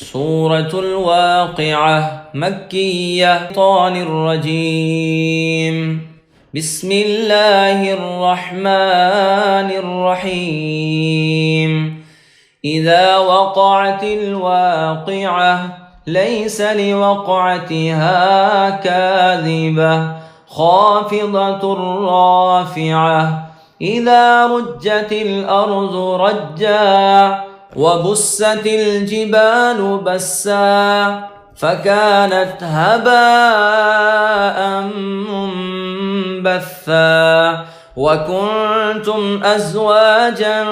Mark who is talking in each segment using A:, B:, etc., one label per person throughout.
A: سورة الواقعة مكية. الشيطان الرجيم. بسم الله الرحمن الرحيم. إذا وقعت الواقعة ليس لوقعتها كاذبة خافضة رافعة. إذا رجت الأرض رجا وبست الجبال بسا فكانت هباء منبثا. وكنتم أزواجا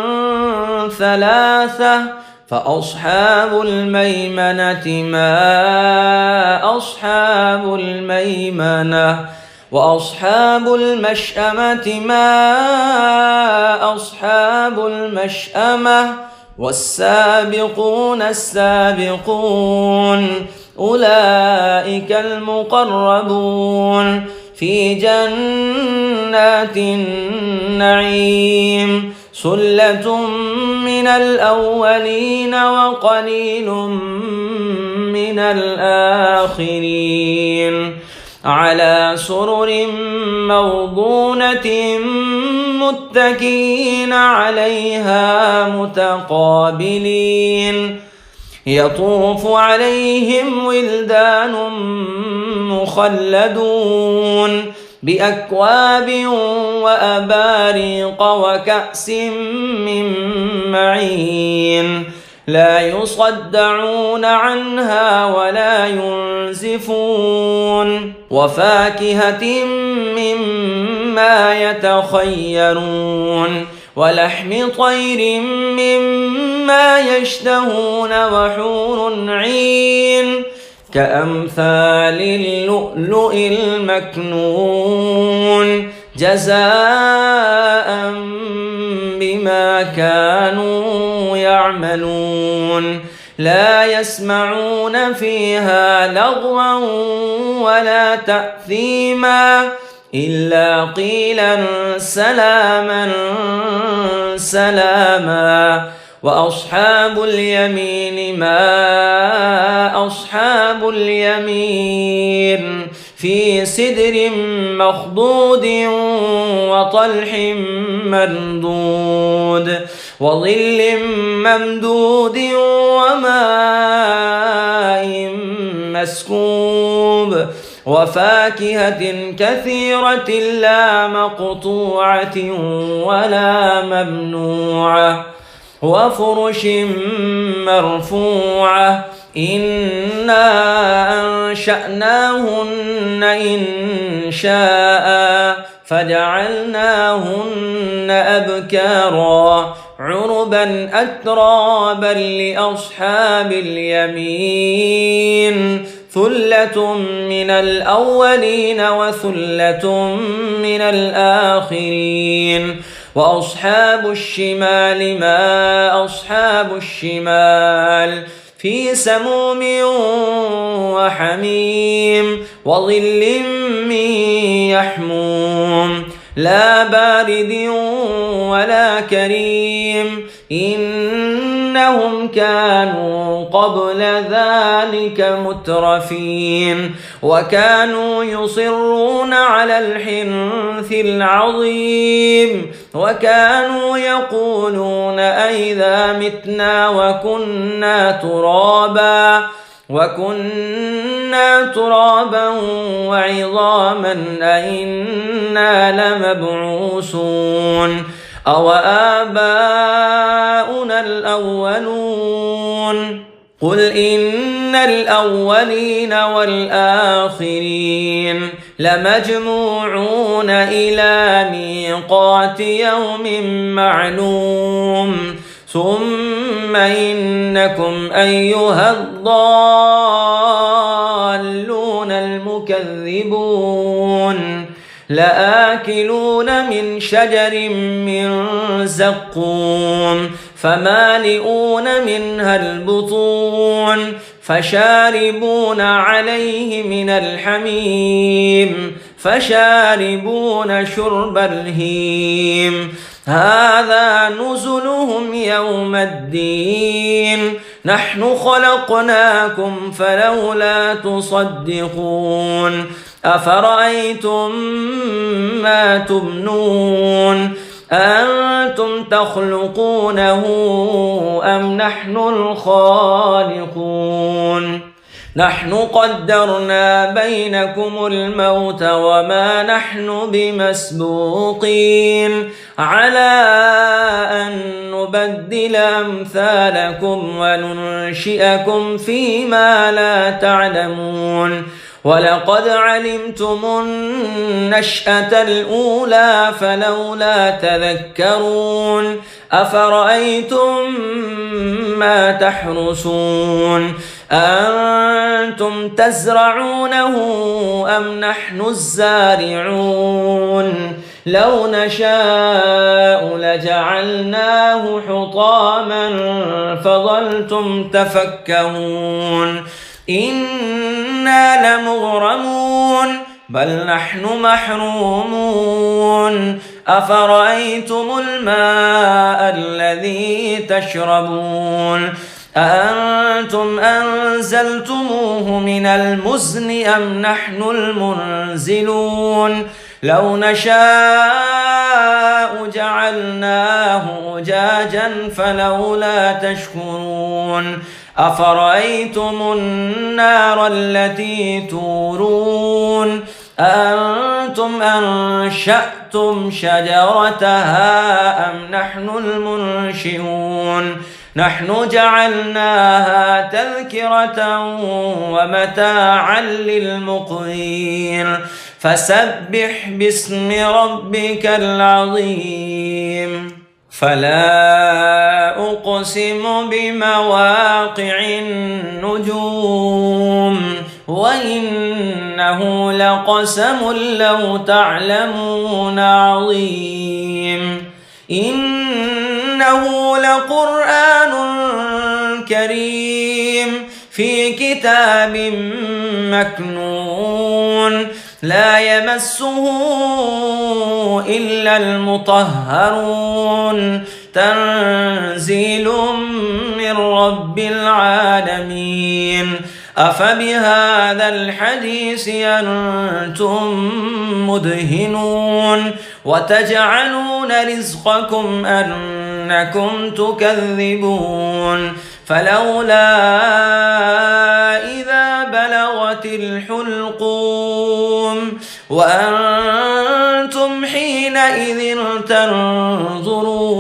A: ثلاثة فأصحاب الميمنة ما أصحاب الميمنة وأصحاب المشأمة ما أصحاب المشأمة والسابقون السابقون أولئك المقربون في جنات النعيم. ثلة من الأولين وقليل من الآخرين. على سرر موضونة متكئين عليها متقابلين. يطوف عليهم ولدان مخلدون بأكواب وأباريق وكأس من معين. لا يصدعون عنها ولا ينزفون. وفاكهة مما يتخيرون ولحم طير مما يشتهون وحور عين كأمثال اللؤلؤ المكنون جزاء بما كانوا يعملون. لا يسمعون فيها لغوا ولا تأثيما إلا قيلا سلاما سلاما. وأصحاب اليمين ما أصحاب اليمين في سدر مخضود وطلح مندود وظل ممدود وماء مسكوب وفاكهة كثيرة لا مقطوعة ولا ممنوعة وفرش مرفوعة. إنا أنشأناهن إنشاء فجعلناهن أبكارا عربا أترابا لأصحاب اليمين. ثلة من الأولين وثلة من الآخرين. وأصحاب الشمال ما أصحاب الشمال في سموم وحميم وظل من يحموم لا بارد ولا كريم. إنهم كانوا قبل ذلك مترفين وكانوا يصرون على الحنث العظيم وكانوا يقولون أئذا متنا وكنا ترابا وعظاما أئنا لمبعوثون أو آباؤنا الأولون. قل إن الأولين والآخرين لمجموعون إلى ميقات يوم معلوم. ثم إنكم أيها الضالون المكذبون لآكلون من شجر من زقوم فمالئون منها البطون فشاربون عليه من الحميم فشاربون شرب الهيم. هذا نزلهم يوم الدين نحن خلقناكم فلولا تصدقون أفرأيتم ما تمنون أنتم تخلقونه أم نحن الخالقون نحن قدرنا بينكم الموت وما نحن بمسبوقين على أن نبدل أمثالكم وننشئكم فيما لا تعلمون ولقد علمتم النشأة الأولى فلولا تذكرون أفرأيتم ما تحرسون أنتم تزرعونه أم نحن الزارعون لو نشاء لجعلناه حطاما فظلتم تفكهون إنا لمغرمون بل نحن محرومون أفرأيتم الماء الذي تشربون أأنتم أنزلتموه من المزن أم نحن المنزلون لو نشاء جعلناه أجاجا فلولا تشكرون أفرأيتم النار التي تورون أأنتم أنشأتم شجرتها أم نحن المنشئون نحن جعلناها تذكرة ومتاعا للمقوين فسبح باسم ربك العظيم فلا أقسم بمواقع النجوم وإنه لقسم لو تعلمون عظيم إنه لقرآن كريم في كتاب مكنون لا يمسه إلا المطهرون تنزيل من رب العالمين أفبهذا الحديث أنتم مدهنون وتجعلون رزقكم أنكم تكذبون فلولا إذا بلغت الحلقوم وأنتم حينئذ تنظرون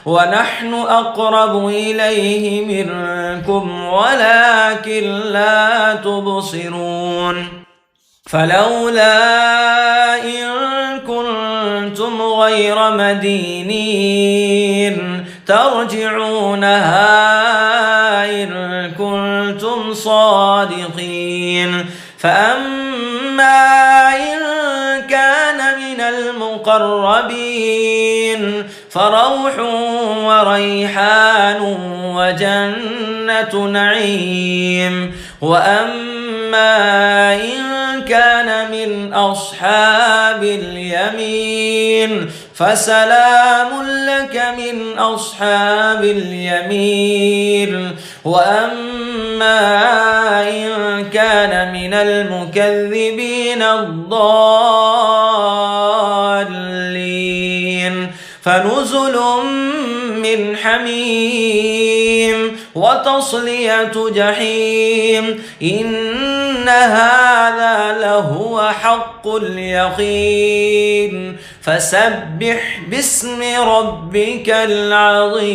A: ونحن أقرب إليه منكم ولكن لا تبصرون فلولا إن كنتم غير مدينين ترجعونها إن كنتم صادقين فأما إن كان من المقربين فروح وريحان وجنة نعيم وأما إن كان من أصحاب اليمين فسلام لك من أصحاب اليمين وأما إن كان من المكذبين الضالين فنزل من حميم وتصلية جحيم إن هذا لهو حق اليقين فسبح باسم ربك العظيم.